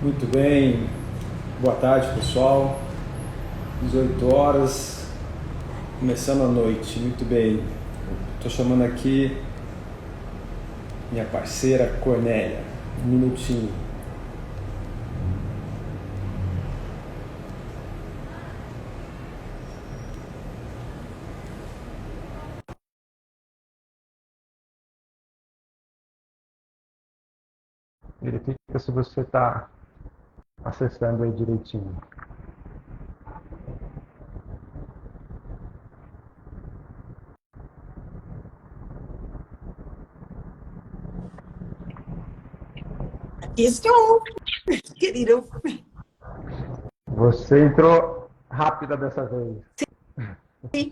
Muito bem, boa tarde pessoal, 18 horas, começando a noite, muito bem. Estou chamando aqui minha parceira Cornélia, um minutinho. Verifica se você está acessando aí direitinho. Aqui estou, querido. Você entrou rápida dessa vez. Sim,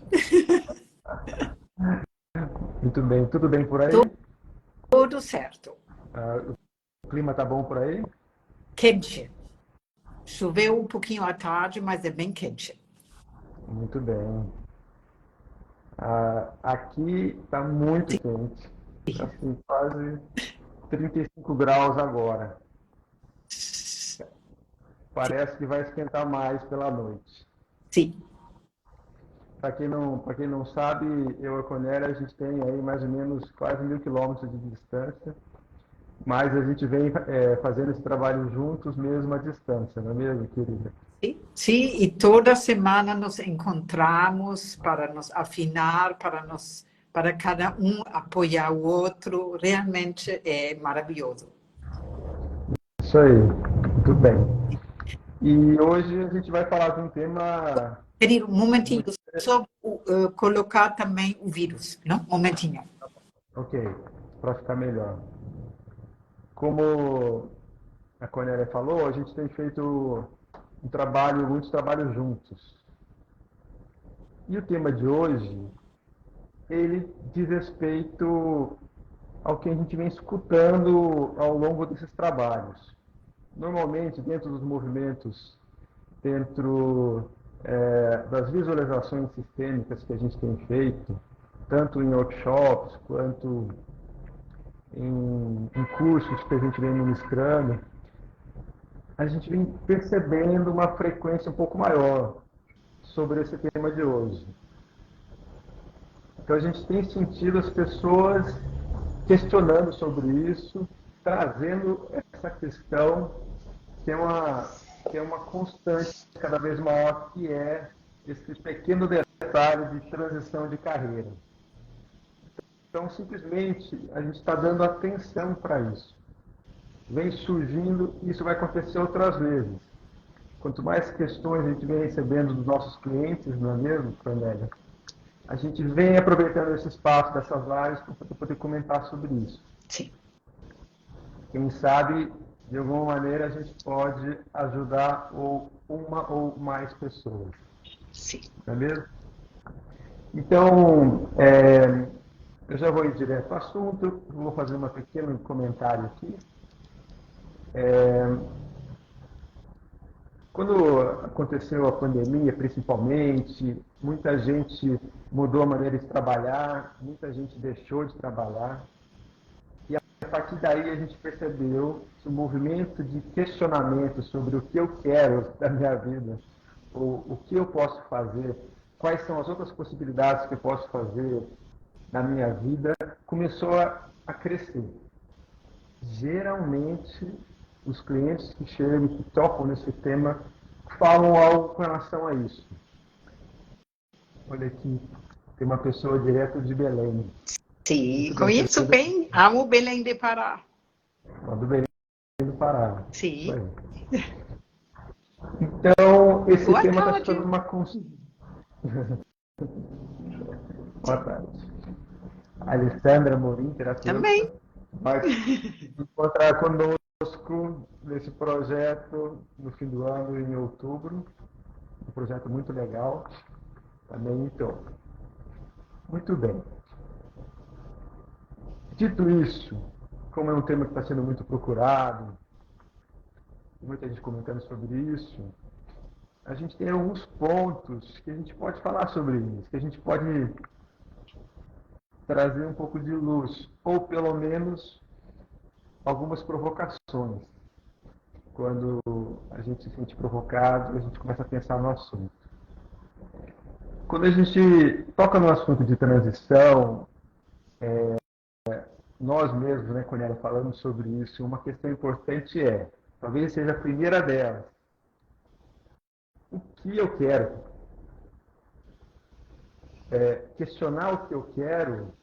Muito bem, tudo bem por aí? tudo certo. O clima tá bom por aí? Quente. Choveu um pouquinho à tarde, mas é bem quente. Muito bem. Aqui está muito quente. Assim, quase 35 graus agora. Parece que vai esquentar mais pela noite. Sim. Para quem não sabe, eu e a Conera, a gente tem aí mais ou menos quase 1.000 quilômetros de distância, mas a gente vem fazendo esse trabalho juntos mesmo à distância, não é mesmo, querida? Sim, e toda semana nos encontramos para nos afinar, para cada um apoiar o outro. Realmente é maravilhoso. Isso aí, muito bem. E hoje a gente vai falar de um tema Querido, um momentinho, muito... só colocar também o vírus, não? Um momentinho. Ok, para ficar melhor. Como a Cornélia falou, a gente tem feito muitos trabalhos juntos. E o tema de hoje, ele diz respeito ao que a gente vem escutando ao longo desses trabalhos. Normalmente, dentro dos movimentos, dentro das visualizações sistêmicas que a gente tem feito, tanto em workshops quanto em cursos que a gente vem ministrando, a gente vem percebendo uma frequência um pouco maior sobre esse tema de hoje. Então a gente tem sentido as pessoas questionando sobre isso, trazendo essa questão que é uma constante cada vez maior, que é esse pequeno detalhe de transição de carreira. Então, simplesmente, a gente está dando atenção para isso. Vem surgindo, isso vai acontecer outras vezes. Quanto mais questões a gente vem recebendo dos nossos clientes, não é mesmo, Cornélia? A gente vem aproveitando esse espaço dessas lives para poder comentar sobre isso. Sim. Quem sabe, de alguma maneira, a gente pode ajudar uma ou mais pessoas. Sim. Não é mesmo? Então, eu já vou ir direto ao assunto, vou fazer um pequeno comentário aqui. Quando aconteceu a pandemia, principalmente, muita gente mudou a maneira de trabalhar, muita gente deixou de trabalhar. E a partir daí a gente percebeu que o movimento de questionamento sobre o que eu quero da minha vida, ou o que eu posso fazer, quais são as outras possibilidades que eu posso fazer na minha vida, começou a crescer. Geralmente, os clientes que chegam, que tocam nesse tema, falam algo com relação a isso. Olha aqui, tem uma pessoa direto de Belém. Sim, Isso deve ter conheço sido bem. Amo Belém de Pará. a do Belém do Pará. Isso Sim. aí. Então, esse Boa tema está se tornando tarde. uma constante. Boa tarde. Alessandra Morim, terapeuta, Também. vai encontrar conosco nesse projeto no fim do ano, em outubro. Um projeto muito legal. Também, então. Muito bem. Dito isso, como é um tema que está sendo muito procurado, muita gente comentando sobre isso, a gente tem alguns pontos que a gente pode falar sobre isso, que a gente pode trazer um pouco de luz, ou pelo menos algumas provocações. quando a gente se sente provocado, a gente começa a pensar no assunto. Quando a gente toca no assunto de transição, nós mesmos, né, Cornélia, falamos sobre isso, uma questão importante talvez seja a primeira delas, o que eu quero? Questionar o que eu quero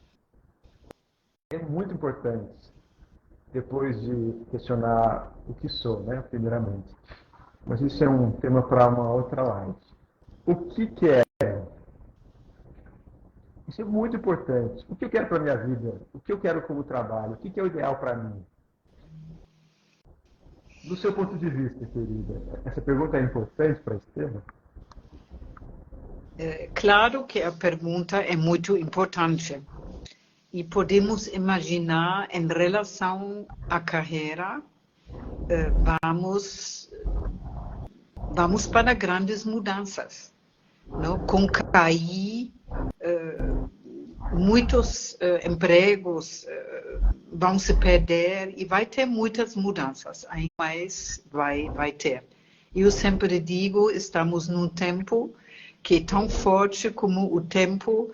é muito importante, depois de questionar o que sou, né, primeiramente. Mas isso é um tema para uma outra live. O que quero? Isso é muito importante. O que eu quero para a minha vida? O que eu quero como trabalho? O que é o ideal para mim? Do seu ponto de vista, querida, essa pergunta é importante para esse tema? Claro que a pergunta é muito importante. E podemos imaginar, em relação à carreira, vamos para grandes mudanças. Não? Com KI, muitos empregos vão se perder e vai ter muitas mudanças, mas vai ter. Eu sempre digo, estamos num tempo que é tão forte como o tempo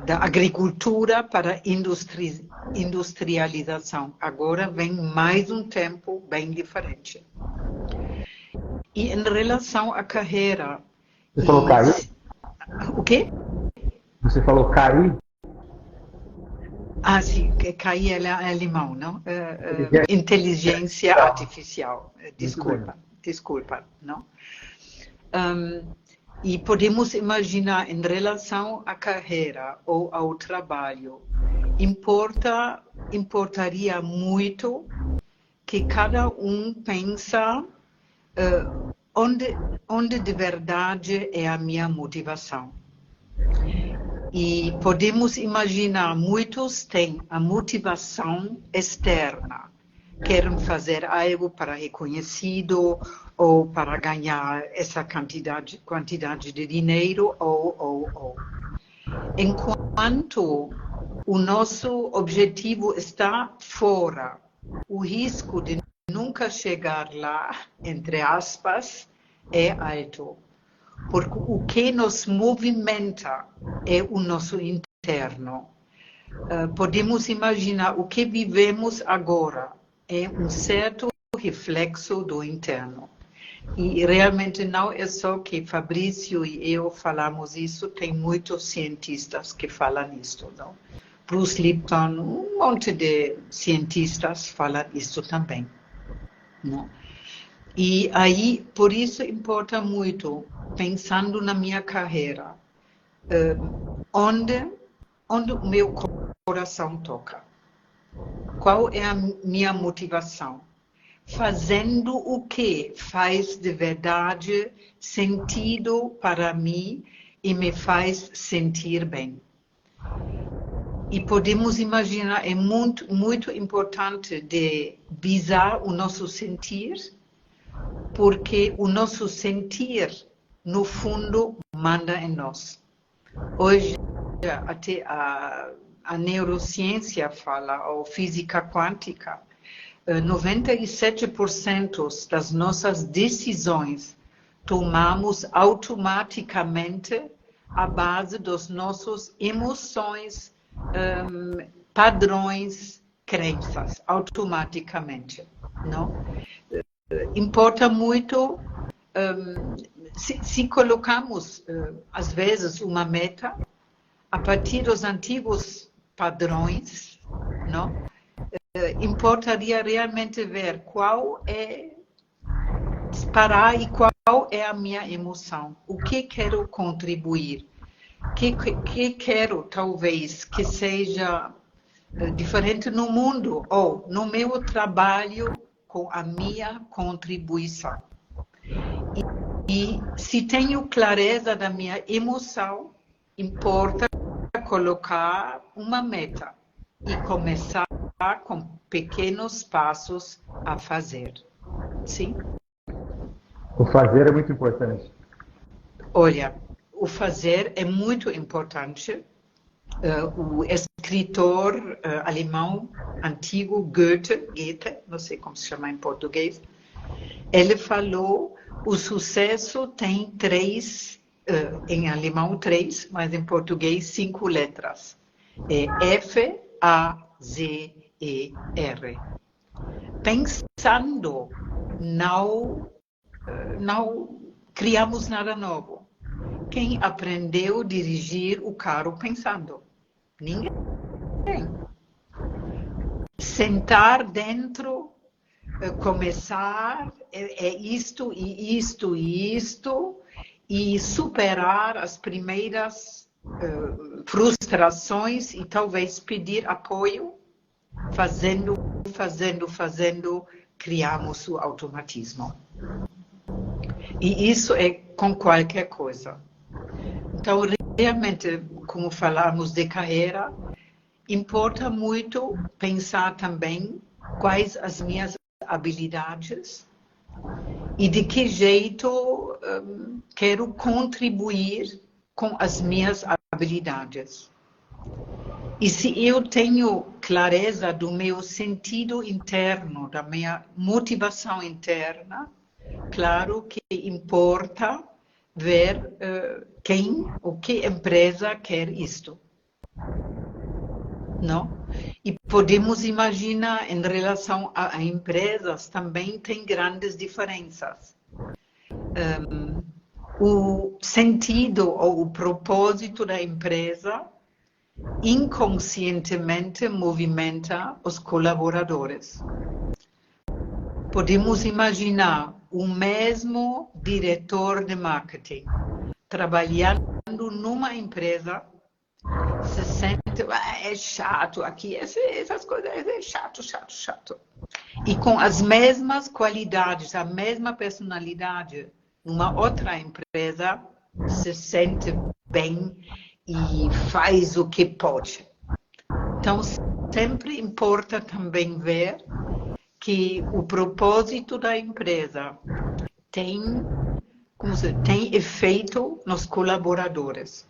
da agricultura para a industrialização. Agora vem mais um tempo bem diferente. E em relação à carreira... Você falou KI? O quê? Você falou KI? Ah, sim, KI é alemão, não? Inteligência artificial. Desculpa, não? E podemos imaginar, em relação à carreira ou ao trabalho, importaria muito que cada um pensa onde de verdade é a minha motivação. E podemos imaginar, muitos têm a motivação externa, querem fazer algo para reconhecido ou para ganhar essa quantidade de dinheiro ou. Enquanto o nosso objetivo está fora, o risco de nunca chegar lá, entre aspas, é alto. Porque o que nos movimenta é o nosso interno. Podemos imaginar o que vivemos agora é um certo reflexo do interno. E realmente não é só que Fabrício e eu falamos isso, tem muitos cientistas que falam isso, não? Bruce Lipton, um monte de cientistas falam isso também, não? E aí, por isso importa muito, pensando na minha carreira, onde o meu coração toca. Qual é a minha motivação? Fazendo o que faz de verdade sentido para mim e me faz sentir bem. E podemos imaginar, é muito, muito importante de visar o nosso sentir, porque o nosso sentir, no fundo, manda em nós. Hoje, até a neurociência fala, ou física quântica, 97% das nossas decisões tomamos automaticamente à base das nossas emoções, padrões, crenças, automaticamente, não? Importa muito se colocamos, às vezes, uma meta a partir dos antigos padrões, não? Importaria realmente ver qual é parar e qual é a minha emoção, o que quero contribuir, que quero talvez que seja diferente no mundo ou no meu trabalho com a minha contribuição. E se tenho clareza da minha emoção, importa colocar uma meta e começar com pequenos passos a fazer. Sim? O fazer é muito importante. Olha, o fazer é muito importante. O escritor alemão antigo, Goethe, não sei como se chama em português, ele falou, o sucesso tem em alemão 3, mas em português 5 letras. É F-A-Z-E-R. Pensando, não criamos nada novo. Quem aprendeu a dirigir o carro pensando? Ninguém. Sentar dentro, começar, isto e isto e isto, e superar as primeiras frustrações e talvez pedir apoio, fazendo, criamos o automatismo. E isso é com qualquer coisa. Então, realmente, como falamos de carreira, importa muito pensar também quais as minhas habilidades e de que jeito quero contribuir com as minhas habilidades. E se eu tenho clareza do meu sentido interno, da minha motivação interna, claro que importa ver quem ou que empresa quer isto. Não? E podemos imaginar, em relação a empresas, também tem grandes diferenças. O sentido ou o propósito da empresa inconscientemente movimenta os colaboradores. Podemos imaginar o mesmo diretor de marketing trabalhando numa empresa, se sente, é chato aqui, essas coisas, é chato. E com as mesmas qualidades, a mesma personalidade, numa outra empresa, se sente bem e faz o que pode. Então, sempre importa também ver que o propósito da empresa tem efeito nos colaboradores.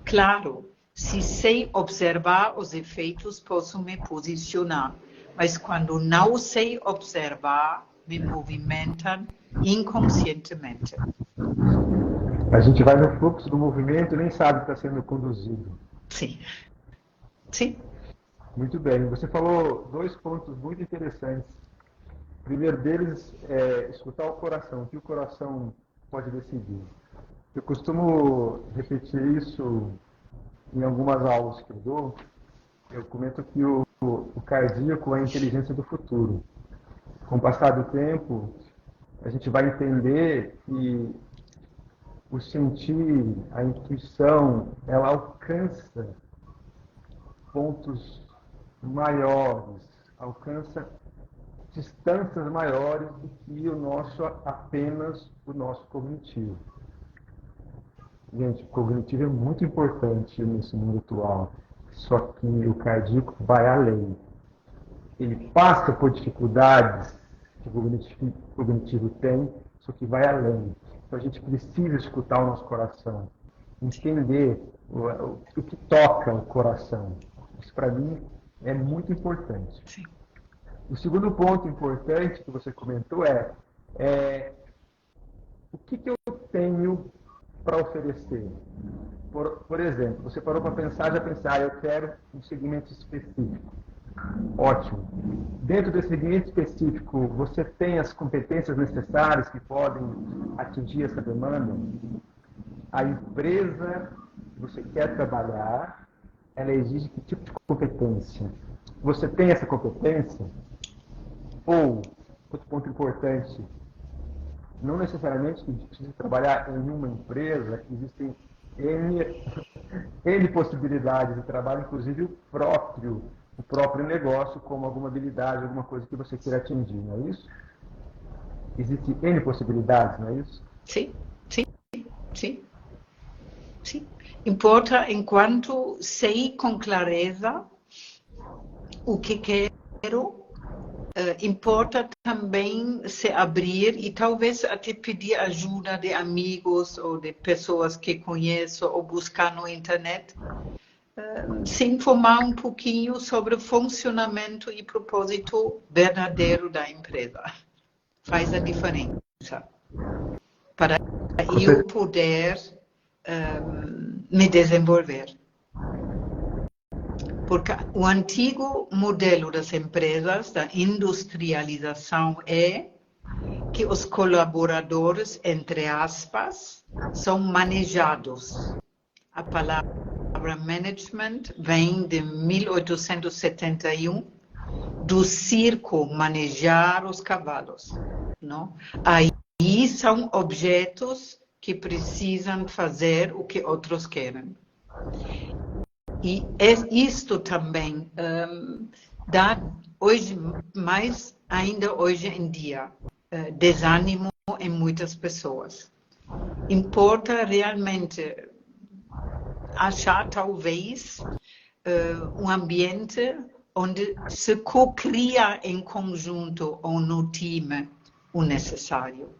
Claro, se sei observar os efeitos, posso me posicionar. Mas quando não sei observar, me movimentam inconscientemente. A gente vai no fluxo do movimento e nem sabe que está sendo conduzido. Sim. Muito bem. Você falou 2 pontos muito interessantes. O primeiro deles é escutar o coração. O que o coração pode decidir? Eu costumo repetir isso em algumas aulas que eu dou. Eu comento que o cardíaco é a inteligência do futuro. Com o passar do tempo, a gente vai entender que o sentir, a intuição, ela alcança pontos maiores, alcança distâncias maiores do que apenas o nosso cognitivo. Gente, o cognitivo é muito importante nesse mundo atual, só que o cardíaco vai além. Ele passa por dificuldades que o cognitivo tem, só que vai além. Então a gente precisa escutar o nosso coração, entender o que toca o coração. Isso para mim é muito importante. Sim. O segundo ponto importante que você comentou é o que eu tenho para oferecer. Por exemplo, você parou para pensar, eu quero um segmento específico. Ótimo. Dentro desse segmento específico, você tem as competências necessárias que podem atingir essa demanda? A empresa que você quer trabalhar, ela exige que tipo de competência? Você tem essa competência? Ou, outro ponto importante, não necessariamente que a gente precisa trabalhar em uma empresa, existem N possibilidades de trabalho, inclusive o próprio negócio, como alguma habilidade, alguma coisa que você queira atingir, não é isso? Existem N possibilidades, não é isso? Sim. Importa enquanto sei com clareza o que quero, importa também se abrir e talvez até pedir ajuda de amigos ou de pessoas que conheço ou buscar na internet se informar um pouquinho sobre o funcionamento e propósito verdadeiro da empresa. Faz a diferença. Para eu poder me desenvolver. Porque o antigo modelo das empresas, da industrialização, é que os colaboradores, entre aspas, são manejados. A palavra management vem de 1871, do circo manejar os cavalos. Não? Aí são objetos que precisam fazer o que outros querem. E isto também dá, hoje, mais ainda hoje em dia, desânimo em muitas pessoas. Importa realmente achar, talvez, um ambiente onde se co-cria em conjunto ou no time o necessário.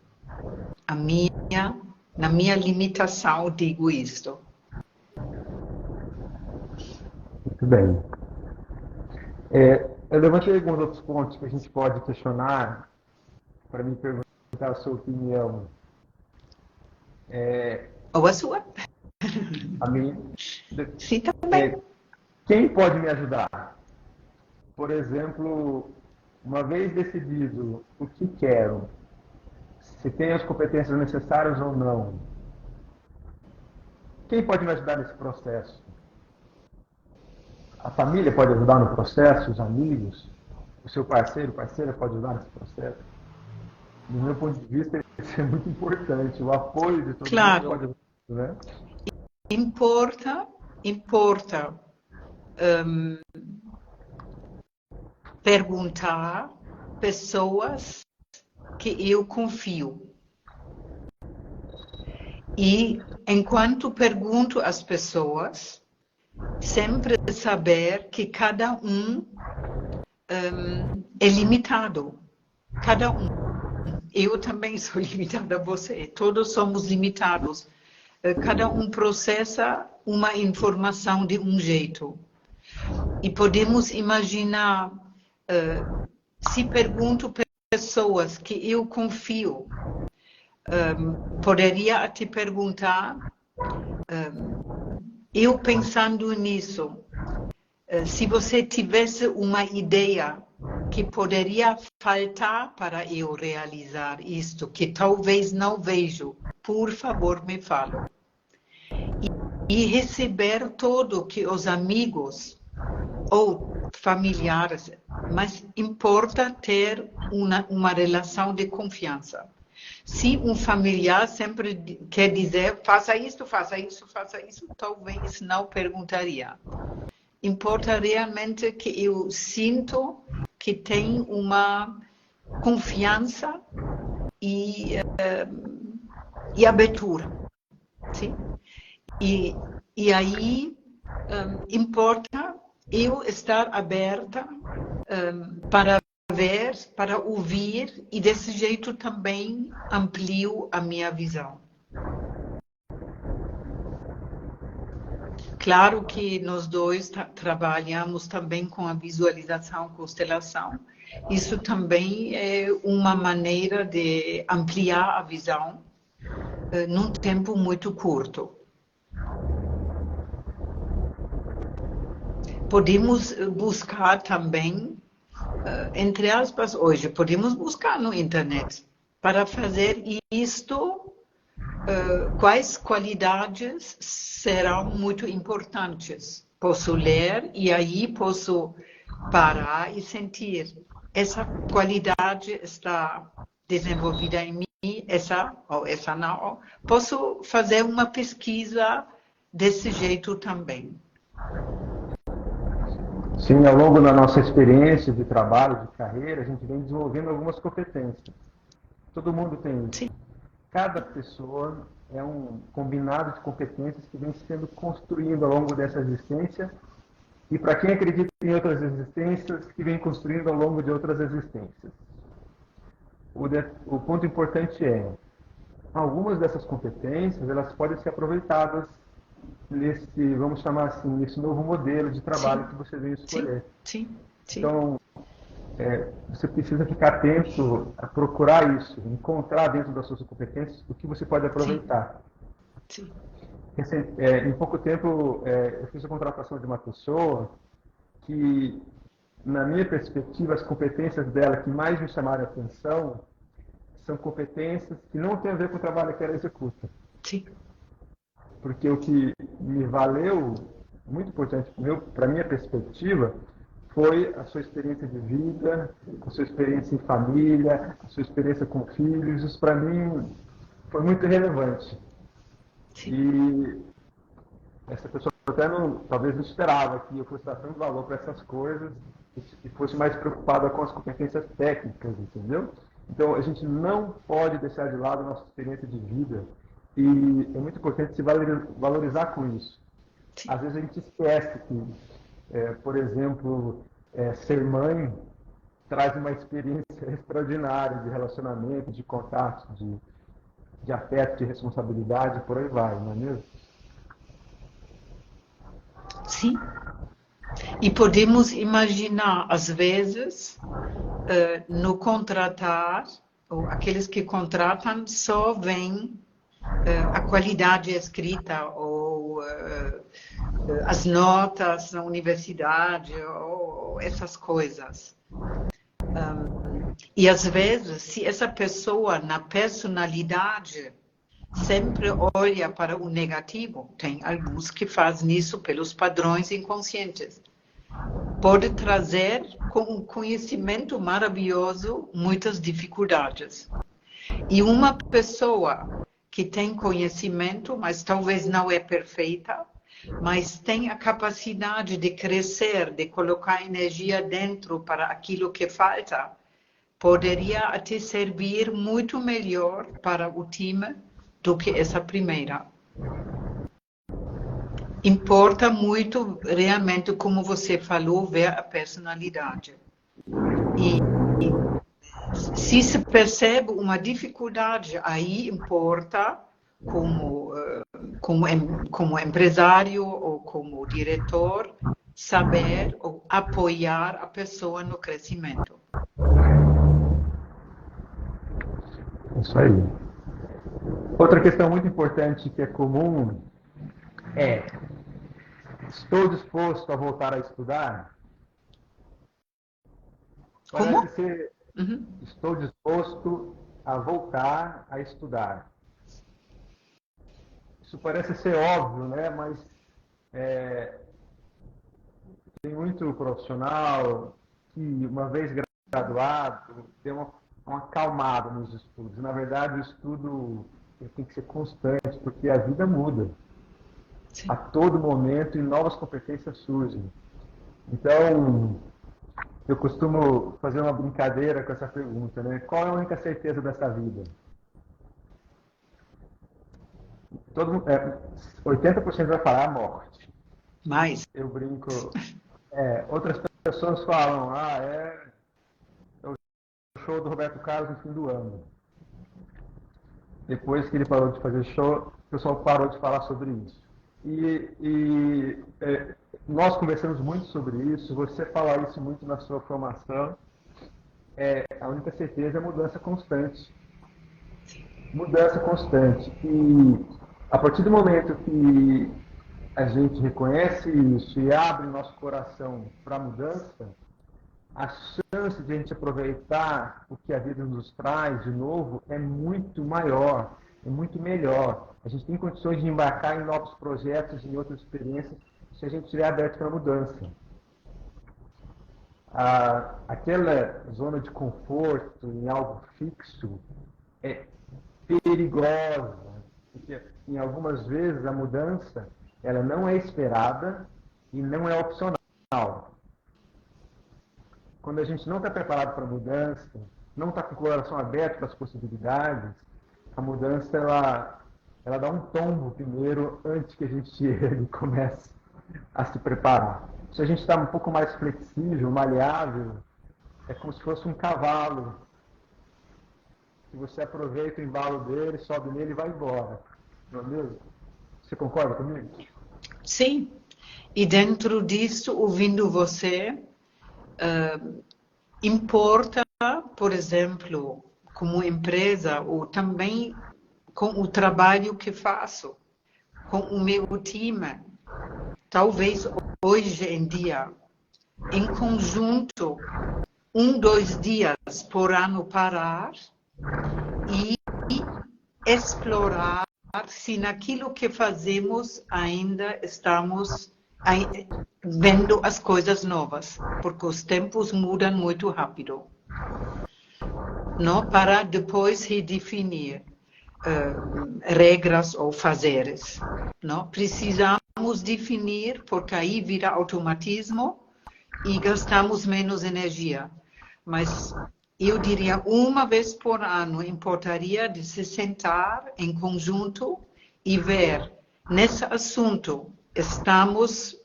Na minha limitação, digo isto. Muito bem. Eu levantei alguns outros pontos que a gente pode questionar para me perguntar a sua opinião. Ou a sua? A minha. Sim, também. Quem pode me ajudar? Por exemplo, uma vez decidido o que quero, se tenho as competências necessárias ou não, quem pode me ajudar nesse processo? A família pode ajudar no processo, os amigos, o seu parceiro, parceira pode ajudar nesse processo. Do meu ponto de vista, isso é muito importante. O apoio de todo mundo pode ajudar, né? Importa perguntar pessoas que eu confio. E, enquanto pergunto às pessoas, sempre saber que cada um é limitado. Cada um. Eu também sou limitada, você. Todos somos limitados. Cada um processa uma informação de um jeito. E podemos imaginar, se pergunto pessoas que eu confio, poderia te perguntar, eu pensando nisso, se você tivesse uma ideia que poderia faltar para eu realizar isto, que talvez não vejo, por favor, me fale. E receber tudo que os amigos ou familiares, mas importa ter uma relação de confiança. Se um familiar sempre quer dizer, faça isso, talvez não perguntaria. Importa realmente que eu sinto que tem uma confiança e abertura. Sim? E aí importa eu estar aberta para ver, para ouvir, e desse jeito também amplio a minha visão. Claro que nós dois trabalhamos também com a visualização, constelação. Isso também é uma maneira de ampliar a visão num tempo muito curto. Podemos buscar também, entre aspas, hoje, podemos buscar no internet para fazer isto. Quais qualidades serão muito importantes? Posso ler e aí posso parar e sentir. Essa qualidade está desenvolvida em mim, essa ou essa não. Posso fazer uma pesquisa desse jeito também. Sim, ao longo da nossa experiência de trabalho, de carreira, a gente vem desenvolvendo algumas competências. Todo mundo tem isso. Sim. Cada pessoa é um combinado de competências que vem sendo construído ao longo dessa existência, e para quem acredita em outras existências, que vem construindo ao longo de outras existências. O ponto importante é, algumas dessas competências, elas podem ser aproveitadas nesse, vamos chamar assim, nesse novo modelo de trabalho Sim, que você veio sim, escolher. sim, sim, Então, você precisa ficar atento a procurar isso, encontrar dentro das suas competências o que você pode sim, aproveitar. sim, Em pouco tempo, eu fiz a contratação de uma pessoa que, na minha perspectiva, as competências dela que mais me chamaram a atenção são competências que não têm a ver com o trabalho que ela executa. sim, Porque o que me valeu, muito importante para a minha perspectiva, foi a sua experiência de vida, a sua experiência em família, a sua experiência com filhos. Isso, para mim, foi muito relevante. sim. E essa pessoa até não, talvez não esperava que eu fosse dar tanto valor para essas coisas e fosse mais preocupada com as competências técnicas, entendeu? Então, a gente não pode deixar de lado a nossa experiência de vida e é muito importante se valorizar com isso. Às vezes a gente esquece que, por exemplo, ser mãe traz uma experiência extraordinária de relacionamento, de contato, de afeto, de responsabilidade, por aí vai, não é mesmo? Sim. E podemos imaginar, às vezes, no contratar, ou aqueles que contratam só veem a qualidade escrita ou as notas na universidade ou essas coisas. E às vezes, se essa pessoa na personalidade sempre olha para o negativo, tem alguns que fazem isso pelos padrões inconscientes, pode trazer com um conhecimento maravilhoso muitas dificuldades. E uma pessoa que tem conhecimento, mas talvez não é perfeita, mas tem a capacidade de crescer, de colocar energia dentro para aquilo que falta, poderia até servir muito melhor para o time do que essa primeira. Importa muito, realmente, como você falou, ver a personalidade. E se se percebe uma dificuldade, aí importa, como empresário ou como diretor, saber ou apoiar a pessoa no crescimento. Isso aí. Outra questão muito importante que é comum é: estou disposto a voltar a estudar? Como? Parece ser: Uhum. estou disposto a voltar a estudar. Isso parece ser óbvio, né? Mas tem muito profissional que, uma vez graduado, tem uma acalmada nos estudos. Na verdade, o estudo tem que ser constante, porque a vida muda. Sim. A todo momento e novas competências surgem. Então, eu costumo fazer uma brincadeira com essa pergunta, né? Qual é a única certeza dessa vida? 80% vai falar a morte. Mais. Eu brinco. Outras pessoas falam, é o show do Roberto Carlos no fim do ano. Depois que ele parou de fazer show, o pessoal parou de falar sobre isso. Nós conversamos muito sobre isso, você fala isso muito na sua formação. A única certeza é mudança constante. Mudança constante. E a partir do momento que a gente reconhece isso e abre nosso coração para a mudança, a chance de a gente aproveitar o que a vida nos traz de novo é muito maior, é muito melhor. A gente tem condições de embarcar em novos projetos, em outras experiências, se a gente estiver aberto para a mudança. Aquela zona de conforto em algo fixo é perigosa, porque em algumas vezes a mudança ela não é esperada e não é opcional. Quando a gente não está preparado para a mudança, não está com o coração aberto para as possibilidades, a mudança ela dá um tombo primeiro antes que a gente comece a se preparar. Se a gente está um pouco mais flexível, maleável, é como se fosse um cavalo. Que você aproveita o embalo dele, sobe nele e vai embora. Não é mesmo? Você concorda comigo? Sim. E dentro disso, ouvindo você, importa, por exemplo, como empresa, ou também com o trabalho que faço, com o meu time. Talvez hoje em dia, em conjunto, 2 dias por ano parar e explorar se naquilo que fazemos ainda estamos vendo as coisas novas, porque os tempos mudam muito rápido. Não? Para depois redefinir regras ou fazeres. Não? Precisamos definir, porque aí vira automatismo e gastamos menos energia. Mas eu diria, uma vez por ano, importaria de se sentar em conjunto e ver, nesse assunto, estamos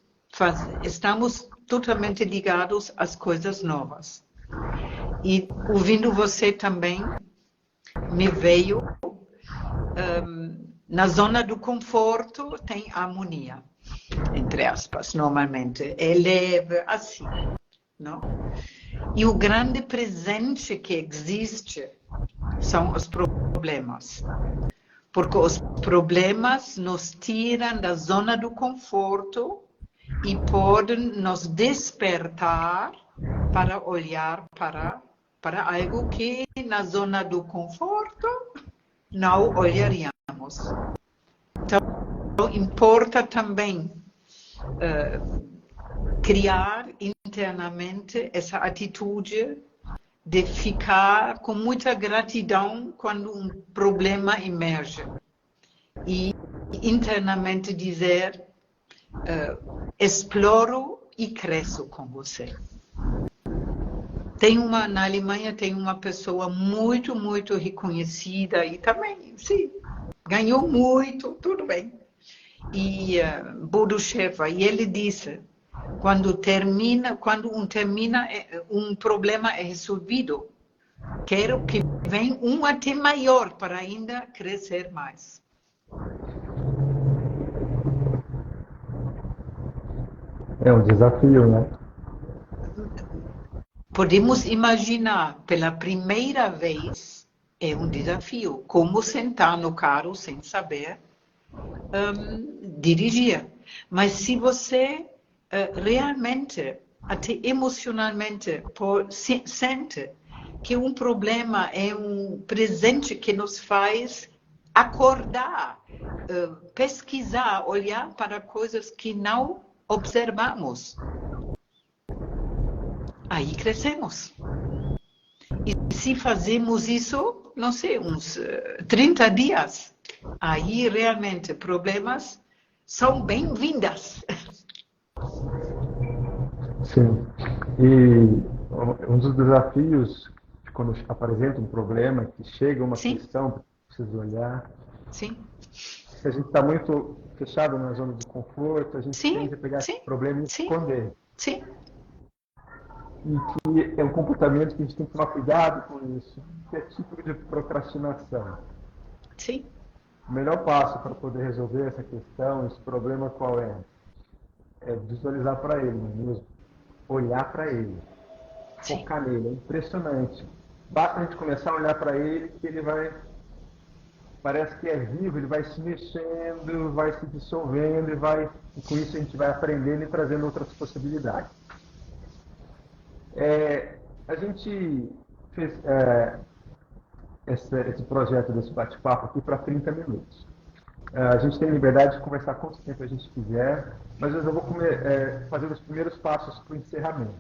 totalmente ligados às coisas novas. E ouvindo você também, me veio, na zona do conforto tem harmonia, entre aspas, normalmente. É leve, assim, não? E o grande presente que existe são os problemas. Porque os problemas nos tiram da zona do conforto e podem nos despertar para olhar para algo que na zona do conforto não olharíamos. Então, importa também criar internamente essa atitude de ficar com muita gratidão quando um problema emerge. E internamente dizer, exploro e cresço com você. Na Alemanha tem uma pessoa muito, muito reconhecida e também, sim, ganhou muito, tudo bem. E Bodo Schäfer, e ele disse, quando um problema é resolvido, quero que venha até maior para ainda crescer mais. É um desafio, né? Podemos imaginar, pela primeira vez, é um desafio, como sentar no carro sem saber dirigir. Mas se você realmente, até emocionalmente, sente que um problema é um presente que nos faz acordar, pesquisar, olhar para coisas que não observamos, aí crescemos. E se fazemos isso, não sei, uns 30 dias, aí realmente problemas são bem-vindas. Sim. E um dos desafios, quando apresenta um problema, que chega uma Sim. questão que precisa olhar, Sim. se a gente está muito fechado na zona de conforto, a gente tende a pegar esse problema e esconder. Sim. E que é um comportamento que a gente tem que tomar cuidado com isso, que é tipo de procrastinação. Sim. O melhor passo para poder resolver essa questão, esse problema qual é? É visualizar para ele, não é mesmo? Olhar para ele, focar nele. É impressionante. Basta a gente começar a olhar para ele que ele vai, parece que é vivo, ele vai se mexendo, vai se dissolvendo e com isso a gente vai aprendendo e trazendo outras possibilidades. A gente fez esse projeto desse bate-papo aqui para 30 minutos. A gente tem liberdade de conversar quanto tempo a gente quiser, mas eu já vou fazer os primeiros passos para o encerramento.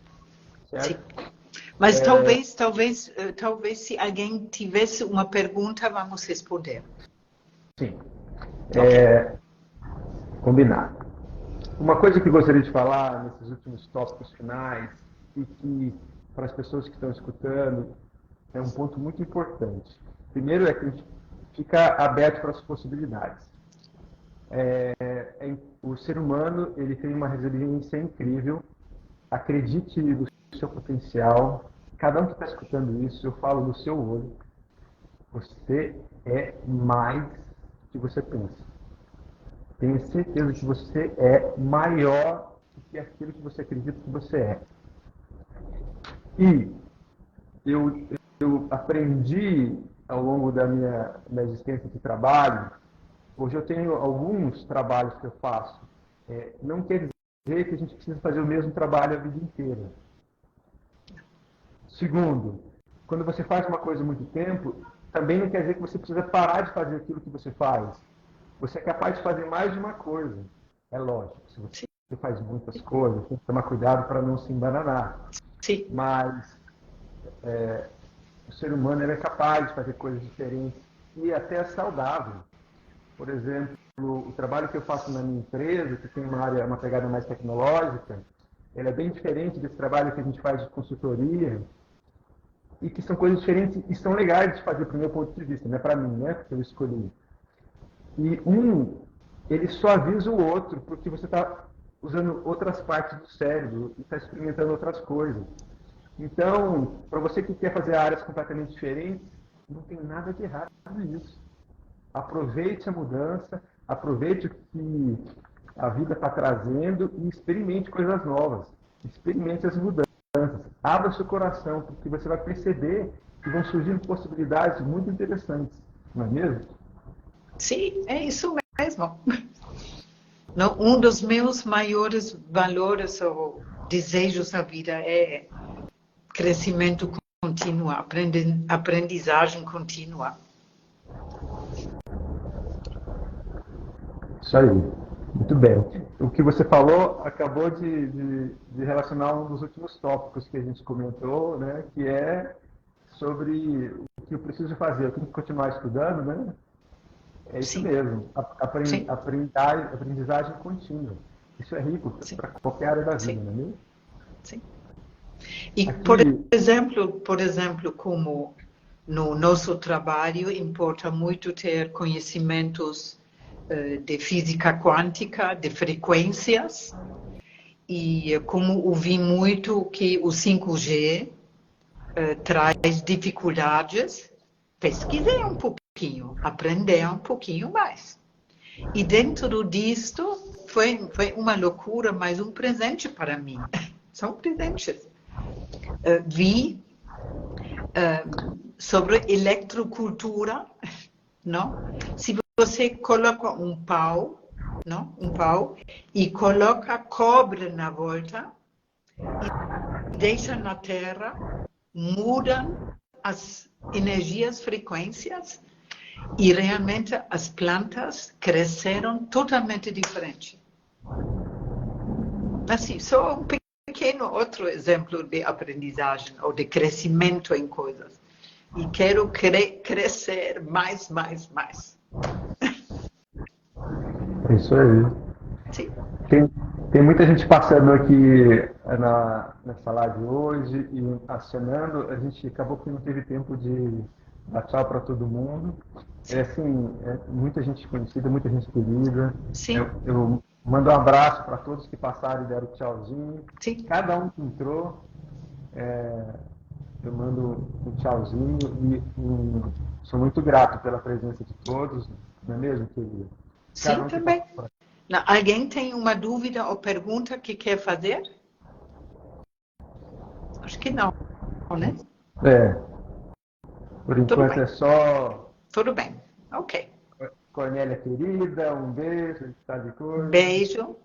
Certo? Sim. Mas talvez se alguém tivesse uma pergunta, vamos responder. Sim. Combinado. Uma coisa que eu gostaria de falar nesses últimos tópicos finais e que, para as pessoas que estão escutando, é um ponto muito importante. Primeiro é que a gente fica aberto para as possibilidades. O ser humano ele tem uma resiliência incrível. Acredite no seu potencial. Cada um que está escutando isso, eu falo no seu olho. Você é mais do que você pensa. Tenha certeza que você é maior do que aquilo que você acredita que você é. E eu aprendi ao longo da minha existência de trabalho. Hoje eu tenho alguns trabalhos que eu faço. Não quer dizer que a gente precisa fazer o mesmo trabalho a vida inteira. Segundo, quando você faz uma coisa há muito tempo, também não quer dizer que você precisa parar de fazer aquilo que você faz. Você é capaz de fazer mais de uma coisa. É lógico, se você faz muitas coisas, tem que tomar cuidado para não se embananar. Sim. Mas o ser humano é capaz de fazer coisas diferentes e até é saudável. Por exemplo, o trabalho que eu faço na minha empresa, que tem uma pegada mais tecnológica, ele é bem diferente desse trabalho que a gente faz de consultoria, e que são coisas diferentes e são legais de fazer do meu ponto de vista, não é para mim, né? Porque eu escolhi. E ele suaviza o outro, porque você está usando outras partes do cérebro e está experimentando outras coisas. Então, para você que quer fazer áreas completamente diferentes, não tem nada de errado nisso. Aproveite a mudança, aproveite o que a vida está trazendo e experimente coisas novas. Experimente as mudanças. Abra seu coração, porque você vai perceber que vão surgindo possibilidades muito interessantes, não é mesmo? Sim, é isso mesmo. Um dos meus maiores valores ou desejos na vida é crescimento contínuo, aprendizagem contínua. Isso aí. Muito bem. O que você falou acabou de relacionar um dos últimos tópicos que a gente comentou, né, que é sobre o que eu preciso fazer. Eu tenho que continuar estudando, né? É isso Sim. mesmo. Sim. Aprendizagem contínua. Isso é rico para qualquer área da vida, Sim. não é mesmo? Sim. E, Aqui, por exemplo, como no nosso trabalho importa muito ter conhecimentos de física quântica, de frequências, e como ouvi muito que o 5G traz dificuldades, pesquisei um pouquinho, aprendi um pouquinho mais. E dentro disto foi uma loucura, mas um presente para mim. São presentes. Vi sobre eletrocultura, não? Se você coloca um pau, não? Um pau, e coloca cobre na volta e deixa na terra, mudam as energias, frequências, e realmente as plantas cresceram totalmente diferente. Assim, só um pequeno outro exemplo de aprendizagem ou de crescimento em coisas. E quero crescer mais. é isso aí. Sim. Tem muita gente passando aqui nessa live hoje e acionando. A gente acabou que não teve tempo de dar tchau para todo mundo. Muita gente conhecida, muita gente querida. Sim. Eu mando um abraço para todos que passaram e deram tchauzinho. Sim. Cada um que entrou, eu mando um tchauzinho e sou muito grato pela presença de todos, não é mesmo, querida? Sim, também. Alguém tem uma dúvida ou pergunta que quer fazer? Acho que não, né? Por enquanto é só. Tudo bem, ok. Cornélia querida, um beijo, tá de coisa. Beijo.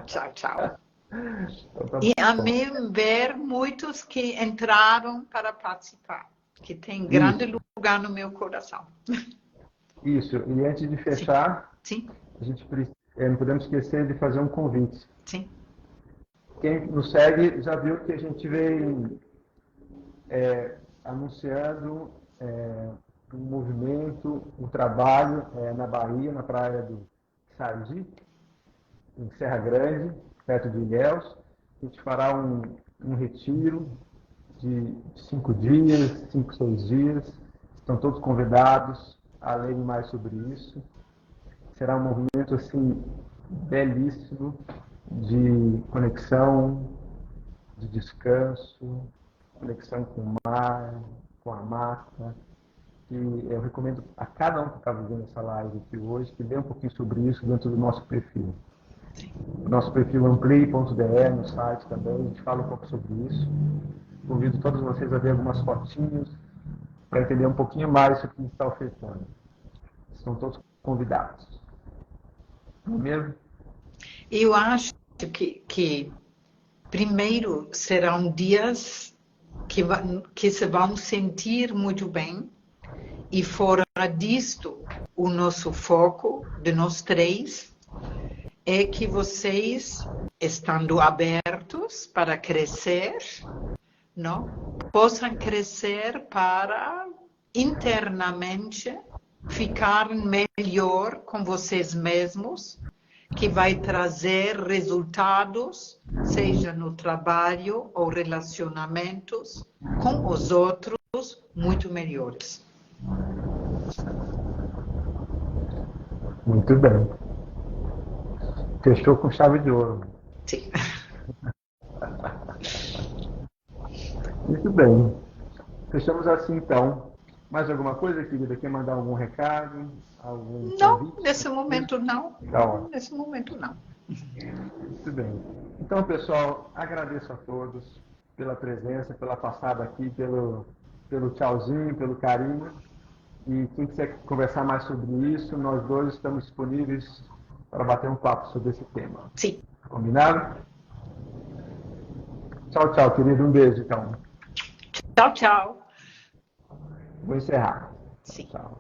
Tchau. Então, tá E a bom. mim ver muitos que entraram para participar, que tem grande lugar no meu coração. Isso, e antes de fechar, Sim. a gente não podemos esquecer de fazer um convite. Sim. Quem nos segue já viu que a gente vem anunciando um movimento, um trabalho na Bahia, na praia do Sardi, em Serra Grande, perto de Ilhéus. A gente fará um retiro de 5 dias, 5, 6 dias. Estão todos convidados a lerem mais sobre isso. Será um movimento assim belíssimo de conexão, de descanso, conexão com o mar, com a mata, que eu recomendo a cada um que está vivendo essa live aqui hoje, que lê um pouquinho sobre isso dentro do nosso perfil. O nosso perfil ampli.de no site também, a gente fala um pouco sobre isso. Convido todos vocês a ver algumas fotinhos para entender um pouquinho mais sobre o que a gente está ofertando. Estão todos convidados. Não é mesmo? Eu acho que primeiro serão dias que se vão sentir muito bem, e fora disto, o nosso foco de nós três é que vocês, estando abertos para crescer, não, possam crescer para internamente ficar melhor com vocês mesmos, que vai trazer resultados, seja no trabalho ou relacionamentos com os outros, muito melhores. Muito bem. Fechou com chave de ouro. Sim. Muito bem. Fechamos assim, então. Mais alguma coisa, querida? Quer mandar algum recado? Algum Não, convite? nesse momento não. Não. Nesse momento não. Muito bem. Então, pessoal, agradeço a todos pela presença, pela passada aqui, pelo tchauzinho, pelo carinho. E quem quiser conversar mais sobre isso, nós dois estamos disponíveis para bater um papo sobre esse tema. Sim. Combinado? Tchau, tchau, querido. Um beijo, então. Tchau, tchau. Vou encerrar. Sim. Tchau.